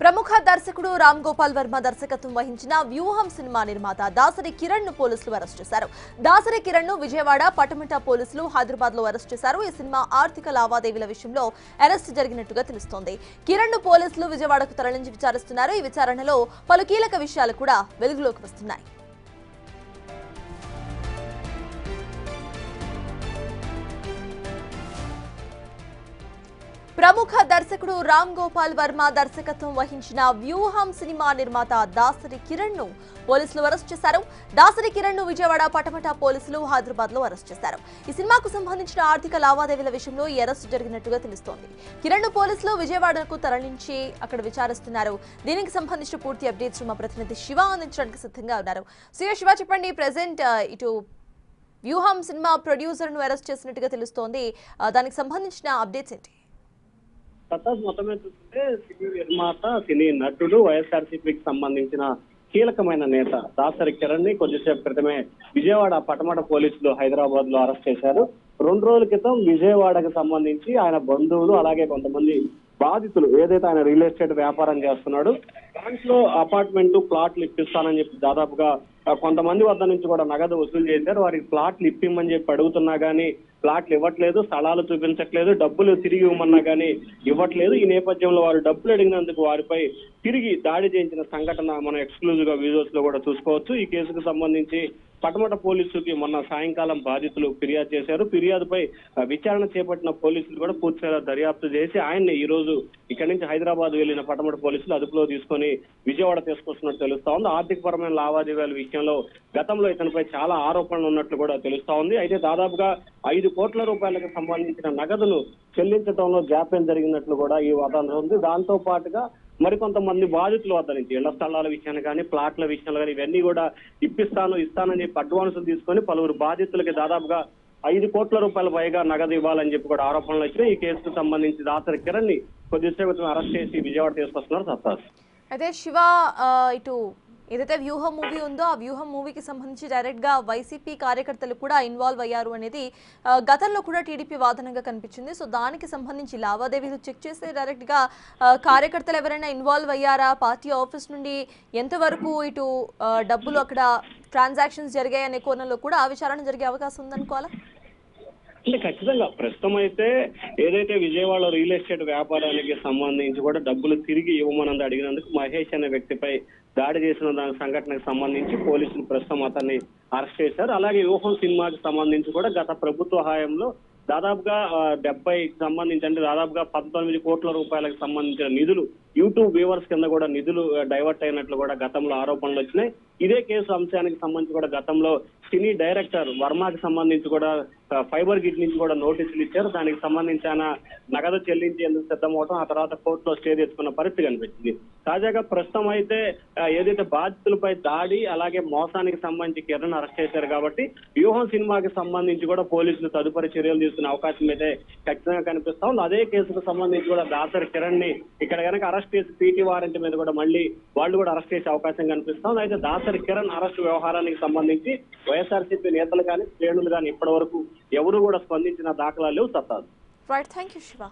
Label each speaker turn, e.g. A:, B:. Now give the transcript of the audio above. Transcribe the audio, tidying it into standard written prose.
A: ప్రముఖ దర్శకుడు రామ్ గోపాల్ వర్మ దర్శకత్వం వహించిన వ్యూహం సినిమా నిర్మాత దాసరి కిరణ్ ను పోలీసులు అరెస్ట్ చేశారు. దాసరి కిరణ్ ను విజయవాడ పటమట పోలీసులు హైదరాబాద్ లో అరెస్ట్ చేశారు. ఈ సినిమా ఆర్థిక లావాదేవీల విషయంలో అరెస్ట్ జరిగినట్టుగా తెలుస్తోంది. కిరణ్ ను పోలీసులు విజయవాడకు తరలించి విచారిస్తున్నారు. ఈ విచారణలో పలు కీలక విషయాలు కూడా వెలుగులోకి వస్తున్నాయి. ప్రముఖ దర్శకుడు రామ్ గోపాల్ వర్మ దర్శకత్వం వహించిన వ్యూహం సినిమా నిర్మాత దాసరి కిరణ్ ను పోలీసులు అరెస్ట్ చేశారు. దాసరి కిరణ్ ను విజయవాడ పటమట పోలీసులు హైదరాబాద్ లో అరెస్ట్ చేశారు. ఈ సినిమాకు సంబంధించిన ఆర్థిక లావాదేవీల విషయంలో ఈ అరెస్ట్ జరిగినట్టుగా తెలుస్తోంది. కిరణ్ ను పోలీసులు విజయవాడకు తరలించి అక్కడ విచారిస్తున్నారు. దీనికి సంబంధించిన పూర్తి అప్డేట్స్ మా ప్రతినిధి శివ అందించడానికి సిద్ధంగా ఉన్నారు. శివ చెప్పండి, ప్రెసెంట్ ఇటు వ్యూహం సినిమా ప్రొడ్యూసర్ ను అరెస్ట్ చేసినట్టుగా తెలుస్తోంది. దానికి సంబంధించిన అప్డేట్స్ ఏంటి?
B: మొత్తం చూస్తుంటే సినీ నిర్మాత, సినీ నటుడు, వైఎస్ఆర్సీపీకి సంబంధించిన కీలకమైన నేత దాసరి కిరణ్ ని కొద్దిసేపు క్రితమే విజయవాడ పటమట పోలీసులు హైదరాబాద్ లో అరెస్ట్ చేశారు. 2 రోజుల క్రితం విజయవాడకు సంబంధించి ఆయన బంధువులు అలాగే కొంతమంది బాధితులు, ఏదైతే ఆయన రియల్ ఎస్టేట్ వ్యాపారం చేస్తున్నాడు దాంట్లో అపార్ట్మెంట్ ప్లాట్లు ఇప్పిస్తానని చెప్పి దాదాపుగా కొంతమంది వద్ద నుంచి కూడా నగదు వసూలు చేశారు. వారికి ప్లాట్లు ఇప్పిమ్మని చెప్పి అడుగుతున్నా గానీ ప్లాట్లు ఇవ్వట్లేదు, స్థలాలు చూపించట్లేదు, డబ్బులు తిరిగి ఇవ్వమన్నా గానీ ఇవ్వట్లేదు. ఈ నేపథ్యంలో వారు డబ్బులు అడిగినందుకు వారిపై తిరిగి దాడి చేయించిన సంఘటన మనం ఎక్స్క్లూజివ్ గా వీడియోస్ లో కూడా చూసుకోవచ్చు. ఈ కేసుకు సంబంధించి పటమట పోలీసులకి మొన్న సాయంకాలం బాధితులు ఫిర్యాదు చేశారు. ఫిర్యాదుపై విచారణ చేపట్టిన పోలీసులు కూడా పూర్తిగా దర్యాప్తు చేసి ఆయన్ని ఈ రోజు ఇక్కడి నుంచి హైదరాబాద్ వెళ్లిన పటమట పోలీసులు అదుపులో తీసుకొని విజయవాడ తీసుకొస్తున్నట్టు తెలుస్తా ఉంది. ఆర్థికపరమైన లావాదేవీల విషయంలో గతంలో ఇతనిపై చాలా ఆరోపణలు ఉన్నట్లు కూడా తెలుస్తా ఉంది. అయితే దాదాపుగా 5 కోట్ల రూపాయలకు సంబంధించిన నగదును చెల్లించడంలో జాప్యం జరిగినట్లు కూడా ఈ వాదన ఉంది. దాంతో పాటుగా మరికొంతమంది బాధితుల వద్ద నుంచి ఇళ్ల స్థలాల విషయాన్ని కానీ ప్లాట్ల విషయాలు కానీ ఇవన్నీ కూడా ఇస్తానని చెప్పి అడ్వాన్సులు తీసుకొని పలువురు బాధితులకి దాదాపుగా 5 కోట్ల రూపాయల పైగా నగదు ఇవ్వాలని చెప్పి కూడా ఆరోపణలు వచ్చినాయి. ఈ కేసుకు సంబంధించి దాసరి కిరణ్ ని కొద్దిసేపు అరెస్ట్ చేసి విజయవాడ తీసుకొస్తున్నారు. సత్తాస్
A: అయితే శివ, ఇటు ఏదైతే వ్యూహం మూవీ ఉందో ఆ వ్యూహం మూవీకి సంబంధించి డైరెక్ట్ గా వైసీపీ కార్యకర్తలు కూడా ఇన్వాల్వ్ అయ్యారు అనేది గతంలో కూడా టీడీపీ వాదనగా కనిపించింది. సో దానికి సంబంధించి లావాదేవీలు చెక్ చేస్తే డైరెక్ట్ గా కార్యకర్తలు ఎవరైనా ఇన్వాల్వ్ అయ్యారా, పార్టీ ఆఫీస్ నుండి ఎంతవరకు ఇటు డబ్బులు అక్కడ ట్రాన్సాక్షన్స్ జరిగాయనే కోణంలో కూడా విచారణ జరిగే అవకాశం ఉందనుకోవాలా?
B: అంటే ఖచ్చితంగా ప్రస్తుతం అయితే ఏదైతే విజయవాడ రియల్ ఎస్టేట్ వ్యాపారానికి సంబంధించి కూడా డబ్బులు తిరిగి ఇవ్వమని అడిగినందుకు మహేష్ అనే వ్యక్తిపై దాడి చేసిన దాని సంఘటనకు సంబంధించి పోలీసులు ప్రస్తుతం అతన్ని అరెస్ట్ చేశారు. అలాగే వ్యూహం సినిమాకి సంబంధించి కూడా గత ప్రభుత్వ హయాంలో దాదాపుగా 70కి సంబంధించి అంటే దాదాపుగా 19 కోట్ల రూపాయలకు సంబంధించిన నిధులు యూట్యూబ్ వ్యూవర్స్ కింద కూడా నిధులు డైవర్ట్ అయినట్లు కూడా గతంలో ఆరోపణలు వచ్చినాయి. ఇదే కేసు అంశానికి సంబంధించి కూడా గతంలో సినీ డైరెక్టర్ వర్మకి సంబంధించి కూడా ఫైబర్ గిట్ నుంచి కూడా నోటీసులు ఇచ్చారు. దానికి సంబంధించి ఆయన నగదు చెల్లించేందుకు సిద్ధమవడం, ఆ తర్వాత కోర్టులో స్టే తెచ్చుకున్న పరిస్థితి కనిపించింది. తాజాగా ప్రస్తుతం అయితే ఏదైతే బాధితులపై దాడి అలాగే మోసానికి సంబంధించి కిరణ్ అరెస్ట్ చేశారు కాబట్టి వ్యూహం సినిమాకి సంబంధించి కూడా పోలీసులు తదుపరి చర్యలు తీసుకునే అవకాశం అయితే ఖచ్చితంగా కనిపిస్తా ఉంది. అదే కేసుకు సంబంధించి కూడా దాసరి కిరణ్ ని ఇక్కడ కనుక అరెస్ట్ చేసి పీటీ వారెంట్ మీద కూడా మళ్ళీ వాళ్ళు కూడా అరెస్ట్ చేసే అవకాశం కనిపిస్తా ఉంది. అయితే దాసరి కిరణ్ అరెస్ట్ వ్యవహారానికి సంబంధించి వైఎస్ఆర్సీపీ నేతలు కానీ శ్రేణులు కానీ ఇప్పటి వరకు ఎవరు కూడా స్పందించిన దాఖలాలు లేవు. సత్తాదు.
A: Right, thank you Shiva.